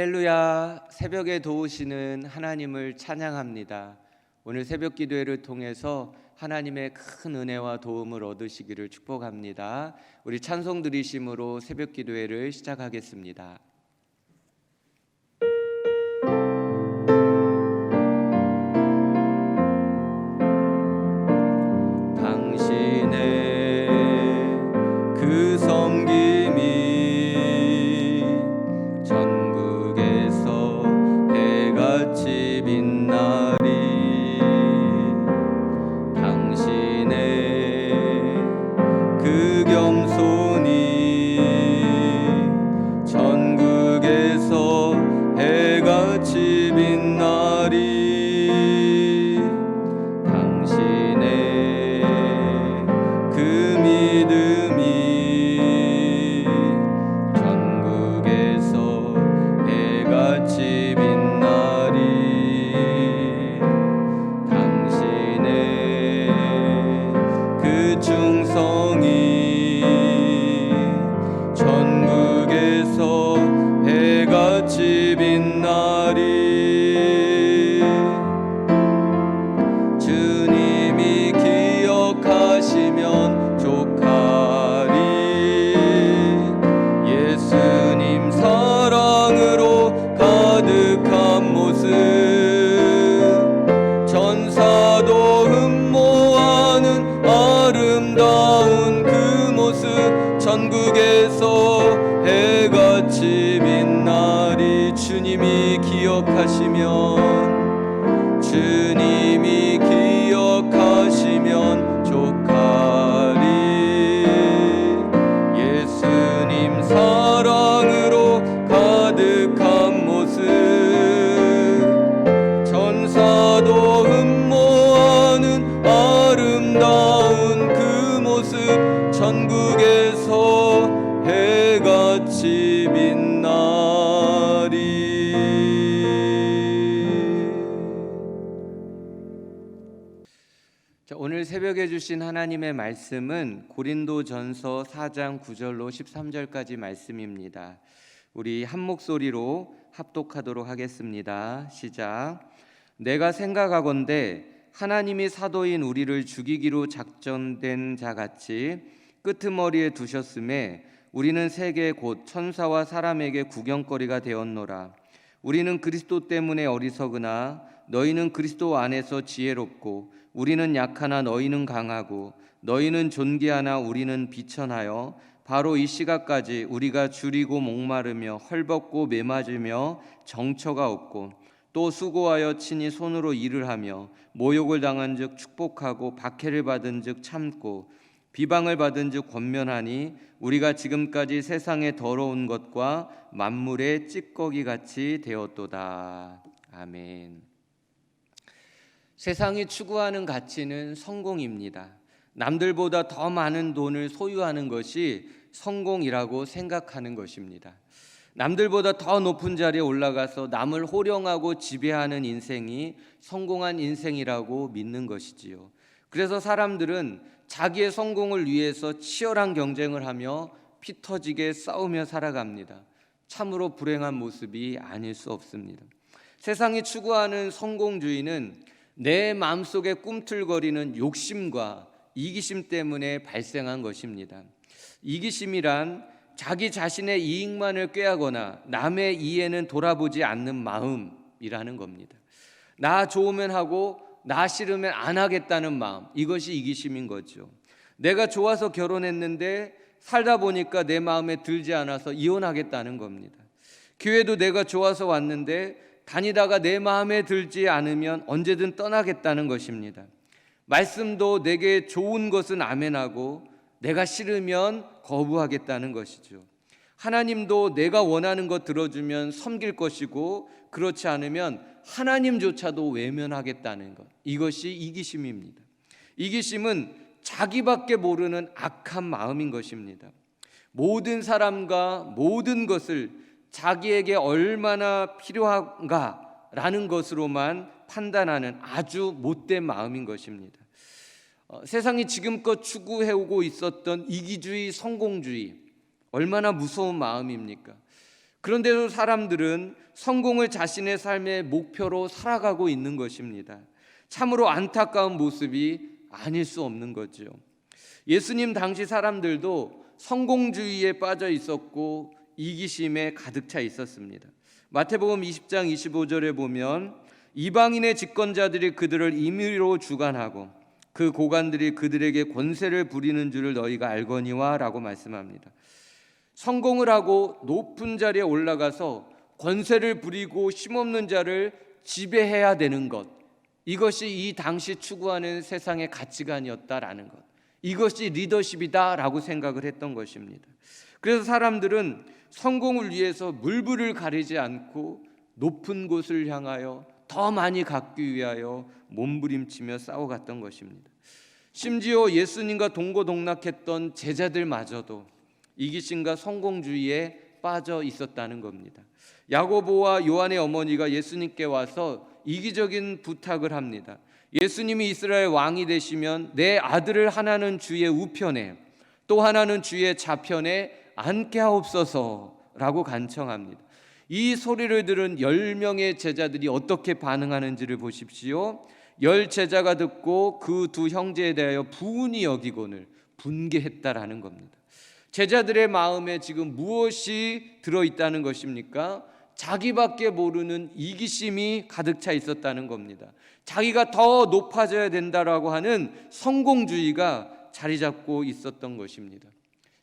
할렐루야. 새벽에 도우시는 하나님을 찬양합니다. 오늘 새벽 기도회를 통해서 하나님의 큰 은혜와 도움을 얻으시기를 축복합니다. 우리 찬송 드리심으로 새벽 기도회를 시작하겠습니다. 당신의 그 섬김이 전국에서 해같이 빛나리. 당신의 그 겸손이 전국에서 해같이 빛나리. 당신의 그 믿음이 전국에서 해같이 빛나리. 당신의 그 충성이 전국에서 해같이 빛나리. 주님이 기억하시면 족하리. 예수님 사랑으로 가득한 모습, 전사도 흠모하는 아름다운 그 모습, 전국에서 해같이 빛나리. 주님이 기억하시면, 주님이 기억하시면 족하리. 예수님 사랑으로 가득한 모습, 전사도 흠모하는 아름다운 그 모습, 전국에서 해같이 빛나리. 오늘 새벽에 주신 하나님의 말씀은 고린도전서 4장 9절로 13절까지 말씀입니다. 우리 한 목소리로 합독하도록 하겠습니다. 시작. 내가 생각하건대 하나님이 사도인 우리를 죽이기로 작정된 자같이 끄트머리에 두셨음에 우리는 세계 곧 천사와 사람에게 구경거리가 되었노라. 우리는 그리스도 때문에 어리석으나 너희는 그리스도 안에서 지혜롭고, 우리는 약하나 너희는 강하고, 너희는 존귀하나 우리는 비천하여 바로 이 시각까지 우리가 줄이고 목마르며 헐벗고 매맞으며 정처가 없고, 또 수고하여 친히 손으로 일을 하며 모욕을 당한즉 축복하고 박해를 받은즉 참고 비방을 받은즉 권면하니, 우리가 지금까지 세상의 더러운 것과 만물의 찌꺼기같이 되었도다. 아멘. 세상이 추구하는 가치는 성공입니다. 남들보다 더 많은 돈을 소유하는 것이 성공이라고 생각하는 것입니다. 남들보다 더 높은 자리에 올라가서 남을 호령하고 지배하는 인생이 성공한 인생이라고 믿는 것이지요. 그래서 사람들은 자기의 성공을 위해서 치열한 경쟁을 하며 피 터지게 싸우며 살아갑니다. 참으로 불행한 모습이 아닐 수 없습니다. 세상이 추구하는 성공주의는 내 마음속에 꿈틀거리는 욕심과 이기심 때문에 발생한 것입니다. 이기심이란 자기 자신의 이익만을 꾀하거나 남의 이해는 돌아보지 않는 마음이라는 겁니다. 나 좋으면 하고 나 싫으면 안 하겠다는 마음, 이것이 이기심인 거죠. 내가 좋아서 결혼했는데 살다 보니까 내 마음에 들지 않아서 이혼하겠다는 겁니다. 교회도 내가 좋아서 왔는데 다니다가 내 마음에 들지 않으면 언제든 떠나겠다는 것입니다. 말씀도 내게 좋은 것은 아멘하고 내가 싫으면 거부하겠다는 것이죠. 하나님도 내가 원하는 것 들어주면 섬길 것이고, 그렇지 않으면 하나님조차도 외면하겠다는 것, 이것이 이기심입니다. 이기심은 자기밖에 모르는 악한 마음인 것입니다. 모든 사람과 모든 것을 자기에게 얼마나 필요한가라는 것으로만 판단하는 아주 못된 마음인 것입니다. 세상이 지금껏 추구해오고 있었던 이기주의, 성공주의, 얼마나 무서운 마음입니까? 그런데도 사람들은 성공을 자신의 삶의 목표로 살아가고 있는 것입니다. 참으로 안타까운 모습이 아닐 수 없는 거죠. 예수님 당시 사람들도 성공주의에 빠져 있었고 이기심에 가득 차 있었습니다. 마태복음 20장 25절에 보면 이방인의 집권자들이 그들을 임의로 주관하고 그 고관들이 그들에게 권세를 부리는 줄을 너희가 알거니와 라고 말씀합니다. 성공을 하고 높은 자리에 올라가서 권세를 부리고 힘없는 자를 지배해야 되는 것, 이것이 이 당시 추구하는 세상의 가치관이었다라는 것, 이것이 리더십이다라고 생각을 했던 것입니다. 그래서 사람들은 성공을 위해서 물불을 가리지 않고 높은 곳을 향하여 더 많이 갖기 위하여 몸부림치며 싸워갔던 것입니다. 심지어 예수님과 동고동락했던 제자들마저도 이기심과 성공주의에 빠져 있었다는 겁니다. 야고보와 요한의 어머니가 예수님께 와서 이기적인 부탁을 합니다. 예수님이 이스라엘 왕이 되시면 내 아들을 하나는 주의 우편에 또 하나는 주의 좌편에 앉게 하옵소서라고 간청합니다. 이 소리를 들은 10명의 제자들이 어떻게 반응하는지를 보십시오. 10 제자가 듣고 그 두 형제에 대하여 부은히 여기고는 분개했다라는 겁니다. 제자들의 마음에 지금 무엇이 들어있다는 것입니까? 자기밖에 모르는 이기심이 가득 차 있었다는 겁니다. 자기가 더 높아져야 된다라고 하는 성공주의가 자리 잡고 있었던 것입니다.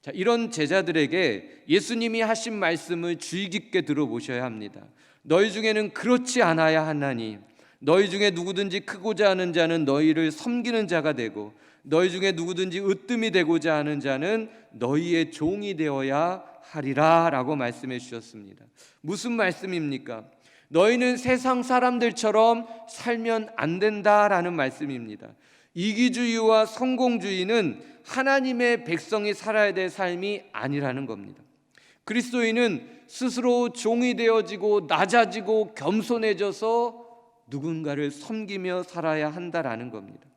자, 이런 제자들에게 예수님이 하신 말씀을 주의 깊게 들어보셔야 합니다. 너희 중에는 그렇지 않아야 하나니 너희 중에 누구든지 크고자 하는 자는 너희를 섬기는 자가 되고 너희 중에 누구든지 으뜸이 되고자 하는 자는 너희의 종이 되어야 하리라 라고 말씀해 주셨습니다. 무슨 말씀입니까? 너희는 세상 사람들처럼 살면 안 된다라는 말씀입니다. 이기주의와 성공주의는 하나님의 백성이 살아야 될 삶이 아니라는 겁니다. 그리스도인은 스스로 종이 되어지고 낮아지고 겸손해져서 누군가를 섬기며 살아야 한다라는 겁니다.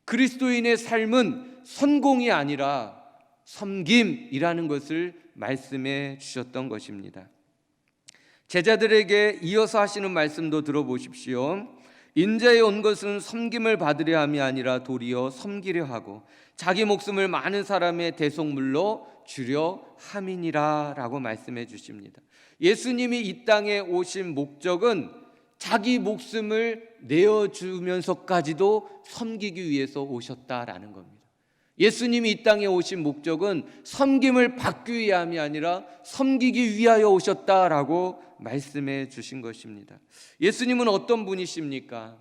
그리스도인의 삶은 성공이 아니라 섬김이라는 것을 말씀해 주셨던 것입니다. 제자들에게 이어서 하시는 말씀도 들어보십시오. 인자에 온 것은 섬김을 받으려 함이 아니라 도리어 섬기려 하고 자기 목숨을 많은 사람의 대속물로 주려 함이니라 라고 말씀해 주십니다. 예수님이 이 땅에 오신 목적은 자기 목숨을 내어주면서까지도 섬기기 위해서 오셨다라는 겁니다. 예수님이 이 땅에 오신 목적은 섬김을 받기 위함이 아니라 섬기기 위하여 오셨다라고 말씀해 주신 것입니다. 예수님은 어떤 분이십니까?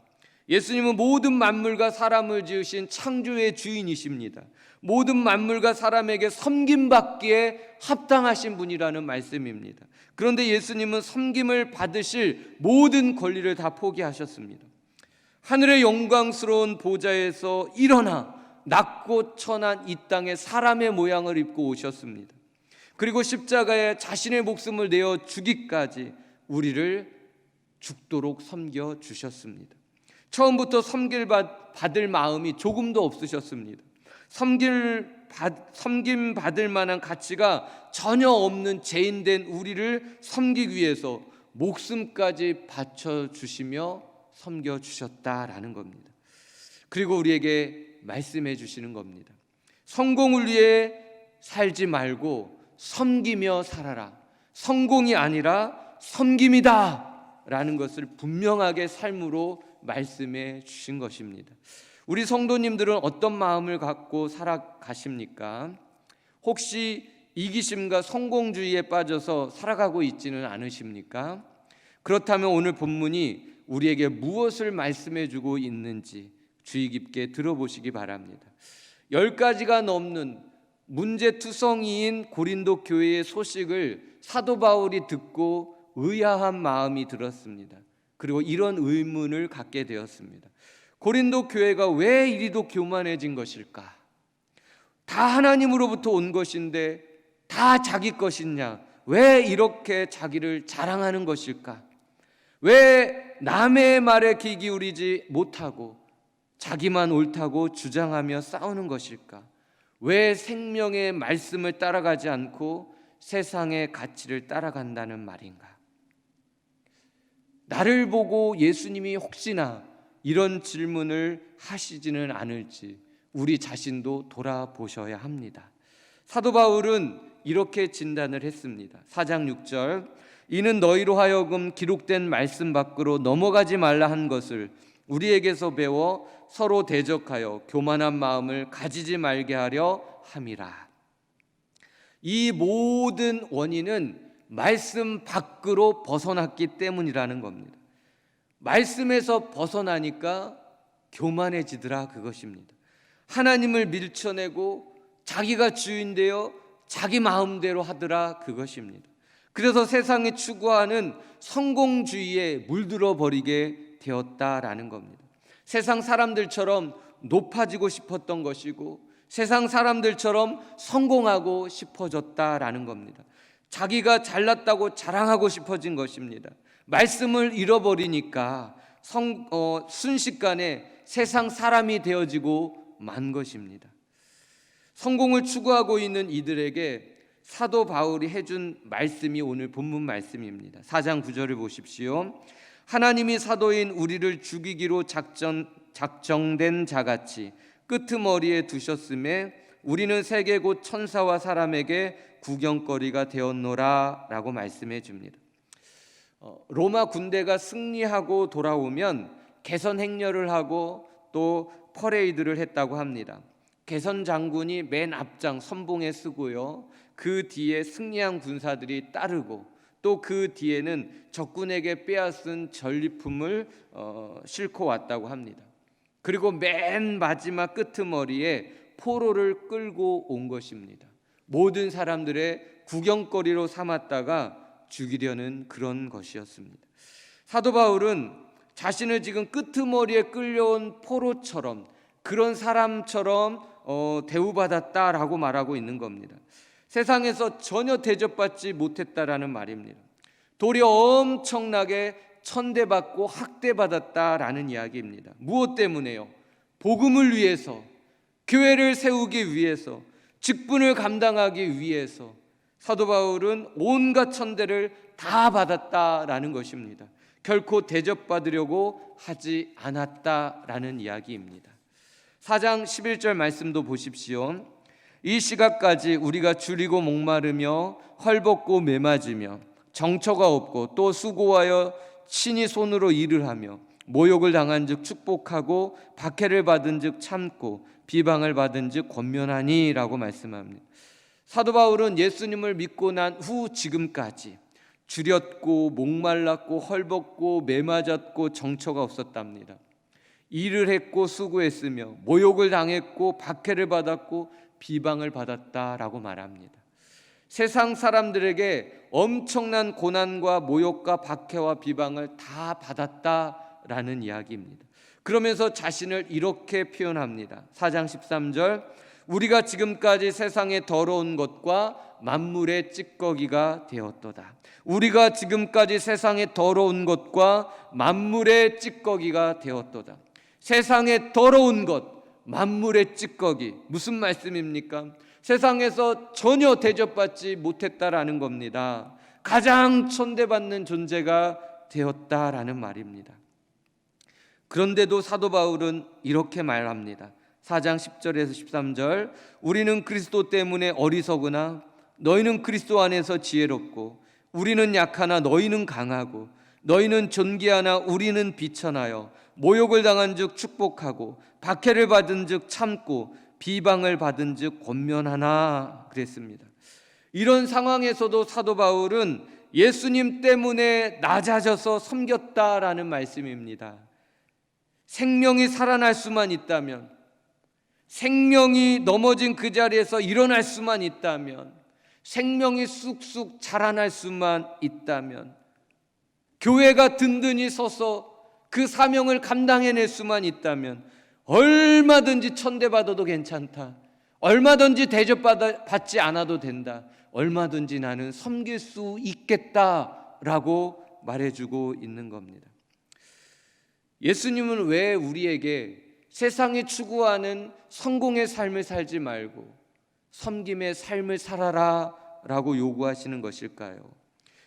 예수님은 모든 만물과 사람을 지으신 창조의 주인이십니다. 모든 만물과 사람에게 섬김받기에 합당하신 분이라는 말씀입니다. 그런데 예수님은 섬김을 받으실 모든 권리를 다 포기하셨습니다. 하늘의 영광스러운 보좌에서 일어나 낮고 천한 이 땅에 사람의 모양을 입고 오셨습니다. 그리고 십자가에 자신의 목숨을 내어 주기까지 우리를 죽도록 섬겨 주셨습니다. 처음부터 섬길 받을 마음이 조금도 없으셨습니다. 섬김 받을 만한 가치가 전혀 없는 죄인된 우리를 섬기기 위해서 목숨까지 바쳐주시며 섬겨주셨다라는 겁니다. 그리고 우리에게 말씀해 주시는 겁니다. 성공을 위해 살지 말고 섬기며 살아라. 성공이 아니라 섬김이다 라는 것을 분명하게 삶으로 말씀해 주신 것입니다. 우리 성도님들은 어떤 마음을 갖고 살아가십니까? 혹시 이기심과 성공주의에 빠져서 살아가고 있지는 않으십니까? 그렇다면 오늘 본문이 우리에게 무엇을 말씀해 주고 있는지 주의 깊게 들어보시기 바랍니다. 10가지가 넘는 문제투성이인 고린도 교회의 소식을 사도 바울이 듣고 의아한 마음이 들었습니다. 그리고 이런 의문을 갖게 되었습니다. 고린도 교회가 왜 이리도 교만해진 것일까? 다 하나님으로부터 온 것인데 다 자기 것이냐? 왜 이렇게 자기를 자랑하는 것일까? 왜 남의 말에 귀 기울이지 못하고 자기만 옳다고 주장하며 싸우는 것일까? 왜 생명의 말씀을 따라가지 않고 세상의 가치를 따라간다는 말인가? 나를 보고 예수님이 혹시나 이런 질문을 하시지는 않을지 우리 자신도 돌아보셔야 합니다. 사도 바울은 이렇게 진단을 했습니다. 4장 6절, 이는 너희로 하여금 기록된 말씀 밖으로 넘어가지 말라 한 것을 우리에게서 배워 서로 대적하여 교만한 마음을 가지지 말게 하려 함이라. 이 모든 원인은 말씀 밖으로 벗어났기 때문이라는 겁니다. 말씀에서 벗어나니까 교만해지더라, 그것입니다. 하나님을 밀쳐내고 자기가 주인 되어 자기 마음대로 하더라, 그것입니다. 그래서 세상이 추구하는 성공주의에 물들어 버리게 되었다라는 겁니다. 세상 사람들처럼 높아지고 싶었던 것이고 세상 사람들처럼 성공하고 싶어졌다라는 겁니다. 자기가 잘났다고 자랑하고 싶어진 것입니다. 말씀을 잃어버리니까 순식간에 세상 사람이 되어지고 만 것입니다. 성공을 추구하고 있는 이들에게 사도 바울이 해준 말씀이 오늘 본문 말씀입니다. 4장 9절을 보십시오. 하나님이 사도인 우리를 죽이기로 작정된 자같이 끄트머리에 두셨음에 우리는 세계 곧 천사와 사람에게 구경거리가 되었노라 라고 말씀해 줍니다. 로마 군대가 승리하고 돌아오면 개선 행렬을 하고 또 퍼레이드를 했다고 합니다. 개선 장군이 맨 앞장 선봉에 서고요, 그 뒤에 승리한 군사들이 따르고 또 그 뒤에는 적군에게 빼앗은 전리품을 싣고 왔다고 합니다. 그리고 맨 마지막 끄트머리에 포로를 끌고 온 것입니다. 모든 사람들의 구경거리로 삼았다가 죽이려는 그런 것이었습니다. 사도 바울은 자신을 지금 끄트머리에 끌려온 포로처럼 그런 사람처럼 대우받았다라고 말하고 있는 겁니다. 세상에서 전혀 대접받지 못했다라는 말입니다. 도리어 엄청나게 천대받고 학대받았다라는 이야기입니다. 무엇 때문에요? 복음을 위해서, 교회를 세우기 위해서, 직분을 감당하기 위해서 사도 바울은 온갖 천대를 다 받았다라는 것입니다. 결코 대접받으려고 하지 않았다라는 이야기입니다. 4장 11절 말씀도 보십시오. 이 시각까지 우리가 줄이고 목마르며 헐벗고 매맞으며 정처가 없고 또 수고하여 친히 손으로 일을 하며 모욕을 당한 즉 축복하고 박해를 받은 즉 참고 비방을 받은 즉 권면하니 라고 말씀합니다. 사도 바울은 예수님을 믿고 난 후 지금까지 줄였고 목말랐고 헐벗고 매맞았고 정처가 없었답니다. 일을 했고 수고했으며 모욕을 당했고 박해를 받았고 비방을 받았다라고 말합니다. 세상 사람들에게 엄청난 고난과 모욕과 박해와 비방을 다 받았다라는 이야기입니다. 그러면서 자신을 이렇게 표현합니다. 4장 13절, 우리가 지금까지 세상에 더러운 것과 만물의 찌꺼기가 되었도다. 우리가 지금까지 세상에 더러운 것과 만물의 찌꺼기가 되었도다. 세상에 더러운 것, 만물의 찌꺼기, 무슨 말씀입니까? 세상에서 전혀 대접받지 못했다라는 겁니다. 가장 천대받는 존재가 되었다라는 말입니다. 그런데도 사도 바울은 이렇게 말합니다. 4장 10절에서 13절, 우리는 그리스도 때문에 어리석으나 너희는 그리스도 안에서 지혜롭고 우리는 약하나 너희는 강하고 너희는 존귀하나 우리는 비천하여 모욕을 당한 즉 축복하고 박해를 받은 즉 참고 비방을 받은 즉 권면하나 그랬습니다. 이런 상황에서도 사도 바울은 예수님 때문에 낮아져서 섬겼다라는 말씀입니다. 생명이 살아날 수만 있다면, 생명이 넘어진 그 자리에서 일어날 수만 있다면, 생명이 쑥쑥 자라날 수만 있다면, 교회가 든든히 서서 그 사명을 감당해낼 수만 있다면 얼마든지 천대받아도 괜찮다, 얼마든지 대접받지 않아도 된다, 얼마든지 나는 섬길 수 있겠다라고 말해주고 있는 겁니다. 예수님은 왜 우리에게 세상이 추구하는 성공의 삶을 살지 말고 섬김의 삶을 살아라 하라라고 요구하시는 것일까요?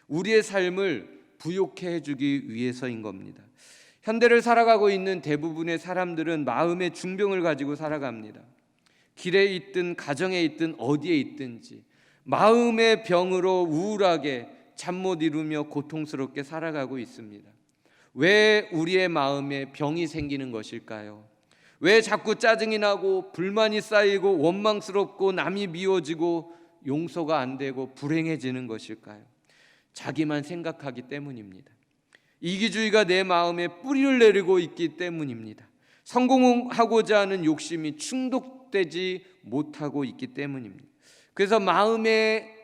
우리의 삶을 부욕해 주기 위해서인 겁니다. 현대를 살아가고 있는 대부분의 사람들은 마음의 중병을 가지고 살아갑니다. 길에 있든 가정에 있든 어디에 있든지 마음의 병으로 우울하게 잠 못 이루며 고통스럽게 살아가고 있습니다. 왜 우리의 마음에 병이 생기는 것일까요? 왜 자꾸 짜증이 나고 불만이 쌓이고 원망스럽고 남이 미워지고 용서가 안 되고 불행해지는 것일까요? 자기만 생각하기 때문입니다. 이기주의가 내 마음에 뿌리를 내리고 있기 때문입니다. 성공하고자 하는 욕심이 충족되지 못하고 있기 때문입니다. 그래서 마음에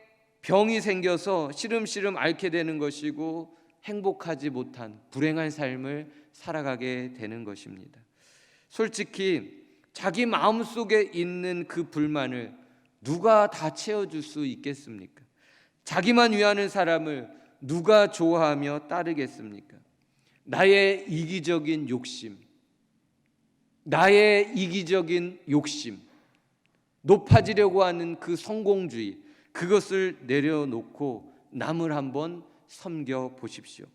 병이 생겨서 시름시름 앓게 되는 것이고 행복하지 못한 불행한 삶을 살아가게 되는 것입니다. 솔직히 자기 마음속에 있는 그 불만을 누가 다 채워줄 수 있겠습니까? 자기만 위하는 사람을 누가 좋아하며 따르겠습니까? 나의 이기적인 욕심, 높아지려고 하는 그 성공주의, 그것을 내려놓고 남을 한번 섬겨 보십시오.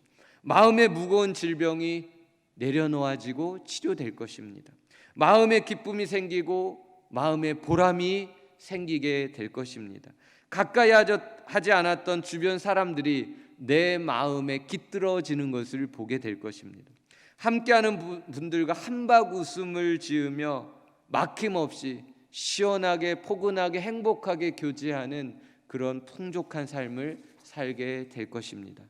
마음의 무거운 질병이 내려놓아지고 치료될 것입니다. 마음의 기쁨이 생기고 마음의 보람이 생기게 될 것입니다. 가까이 하지 않았던 주변 사람들이 내 마음에 깃들어지는 것을 보게 될 것입니다. 함께하는 분들과 한박 웃음을 지으며 막힘없이 시원하게 포근하게 행복하게 교제하는 그런 풍족한 삶을 살게 될 것입니다.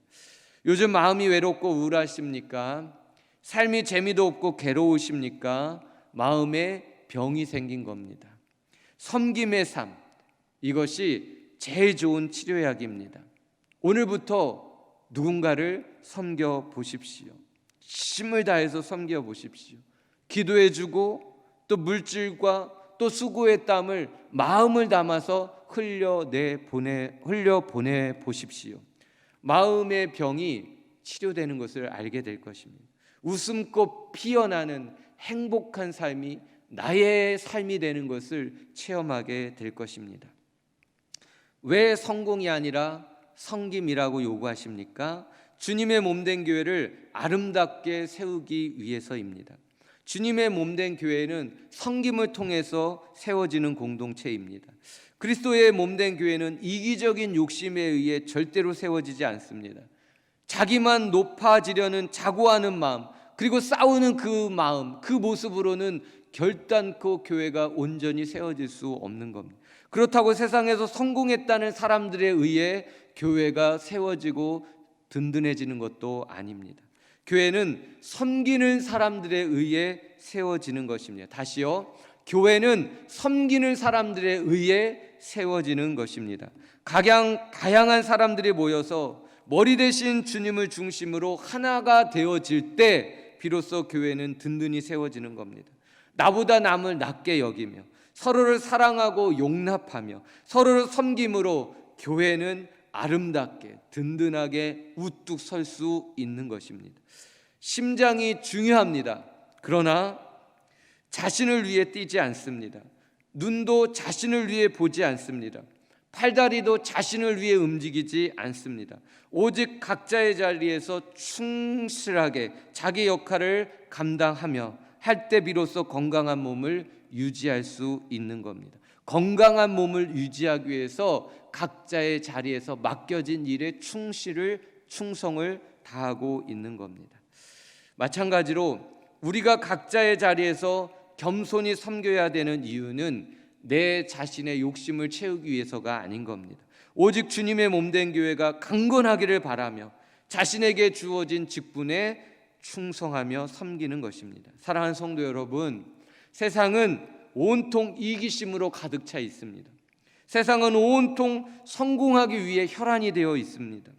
요즘 마음이 외롭고 우울하십니까? 삶이 재미도 없고 괴로우십니까? 마음에 병이 생긴 겁니다. 섬김의 삶, 이것이 제일 좋은 치료약입니다. 오늘부터 누군가를 섬겨 보십시오. 힘을 다해서 섬겨 보십시오. 기도해 주고 또 물질과 또 수고의 땀을 마음을 담아서 흘려 보내 보십시오. 마음의 병이 치료되는 것을 알게 될 것입니다. 웃음꽃 피어나는 행복한 삶이 나의 삶이 되는 것을 체험하게 될 것입니다. 왜 성공이 아니라 섬김이라고 요구하십니까? 주님의 몸된 교회를 아름답게 세우기 위해서입니다. 주님의 몸된 교회는 섬김을 통해서 세워지는 공동체입니다. 그리스도의 몸된 교회는 이기적인 욕심에 의해 절대로 세워지지 않습니다. 자기만 높아지려는 자고하는 마음, 그리고 싸우는 그 마음, 그 모습으로는 결단코 교회가 온전히 세워질 수 없는 겁니다. 그렇다고 세상에서 성공했다는 사람들에 의해 교회가 세워지고 든든해지는 것도 아닙니다. 교회는 섬기는 사람들에 의해 세워지는 것입니다. 다시요, 교회는 섬기는 사람들에 의해 세워지는 것입니다. 다양한 사람들이 모여서 머리 대신 주님을 중심으로 하나가 되어질 때 비로소 교회는 든든히 세워지는 겁니다. 나보다 남을 낮게 여기며 서로를 사랑하고 용납하며 서로를 섬김으로 교회는 아름답게 든든하게 우뚝 설 수 있는 것입니다. 심장이 중요합니다. 그러나 자신을 위해 뛰지 않습니다. 눈도 자신을 위해 보지 않습니다. 팔다리도 자신을 위해 움직이지 않습니다. 오직 각자의 자리에서 충실하게 자기 역할을 감당하며 할 때 비로소 건강한 몸을 유지할 수 있는 겁니다. 건강한 몸을 유지하기 위해서 각자의 자리에서 맡겨진 일에 충성을 다하고 있는 겁니다. 마찬가지로 우리가 각자의 자리에서 겸손히 섬겨야 되는 이유는 내 자신의 욕심을 채우기 위해서가 아닌 겁니다. 오직 주님의 몸된 교회가 강건하기를 바라며 자신에게 주어진 직분에 충성하며 섬기는 것입니다. 사랑하는 성도 여러분, 세상은 온통 이기심으로 가득 차 있습니다. 세상은 온통 성공하기 위해 혈안이 되어 있습니다.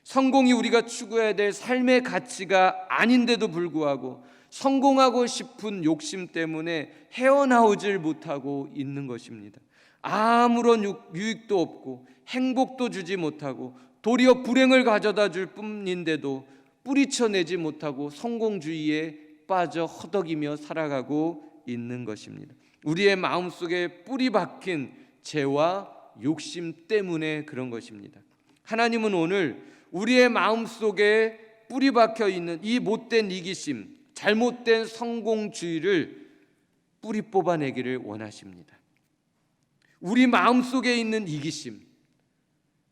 성공이 우리가 추구해야 될 삶의 가치가 아닌데도 불구하고 성공하고 싶은 욕심 때문에 헤어나오질 못하고 있는 것입니다. 아무런 유익도 없고 행복도 주지 못하고 도리어 불행을 가져다 줄 뿐인데도 뿌리쳐내지 못하고 성공주의에 빠져 허덕이며 살아가고 있는 것입니다. 우리의 마음속에 뿌리 박힌 죄와 욕심 때문에 그런 것입니다. 하나님은 오늘 우리의 마음속에 뿌리 박혀 있는 이 못된 이기심, 잘못된 성공주의를 뿌리 뽑아내기를 원하십니다. 우리 마음속에 있는 이기심,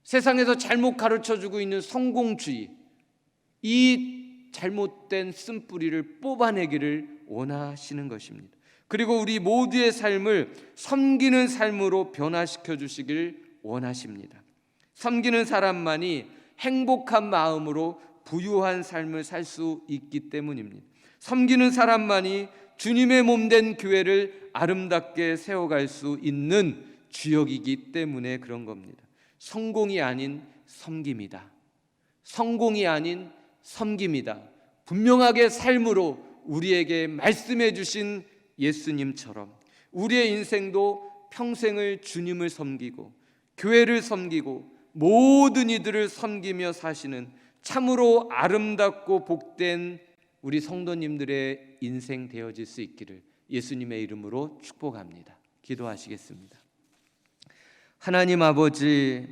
세상에서 잘못 가르쳐주고 있는 성공주의, 이 잘못된 쓴뿌리를 뽑아내기를 원하시는 것입니다. 그리고 우리 모두의 삶을 섬기는 삶으로 변화시켜 주시길 원하십니다. 섬기는 사람만이 행복한 마음으로 부유한 삶을 살 수 있기 때문입니다. 섬기는 사람만이 주님의 몸된 교회를 아름답게 세워갈 수 있는 주역이기 때문에 그런 겁니다. 성공이 아닌 섬김이다. 성공이 아닌 섬김이다. 분명하게 삶으로 우리에게 말씀해 주신 예수님처럼 우리의 인생도 평생을 주님을 섬기고 교회를 섬기고 모든 이들을 섬기며 사시는 참으로 아름답고 복된 우리 성도님들의 인생 되어질 수 있기를 예수님의 이름으로 축복합니다. 기도하시겠습니다. 하나님 아버지,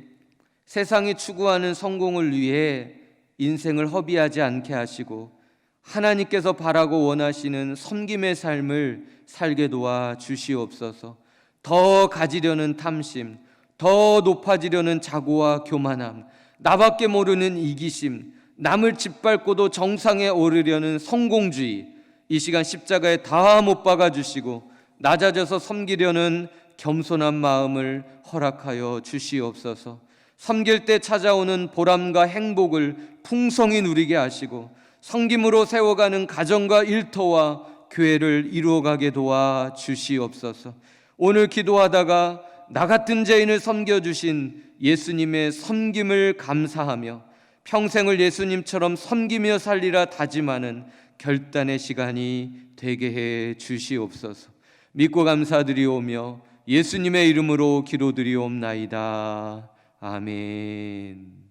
세상이 추구하는 성공을 위해 인생을 허비하지 않게 하시고 하나님께서 바라고 원하시는 섬김의 삶을 살게 도와 주시옵소서. 더 가지려는 탐심, 더 높아지려는 자고와 교만함, 나밖에 모르는 이기심, 남을 짓밟고도 정상에 오르려는 성공주의, 이 시간 십자가에 다 못 박아 주시고 낮아져서 섬기려는 겸손한 마음을 허락하여 주시옵소서. 섬길 때 찾아오는 보람과 행복을 풍성히 누리게 하시고 섬김으로 세워가는 가정과 일터와 교회를 이루어가게 도와 주시옵소서. 오늘 기도하다가 나 같은 죄인을 섬겨주신 예수님의 섬김을 감사하며 평생을 예수님처럼 섬기며 살리라 다짐하는 결단의 시간이 되게 해 주시옵소서. 믿고 감사드리오며 예수님의 이름으로 기도드리옵나이다. 아멘.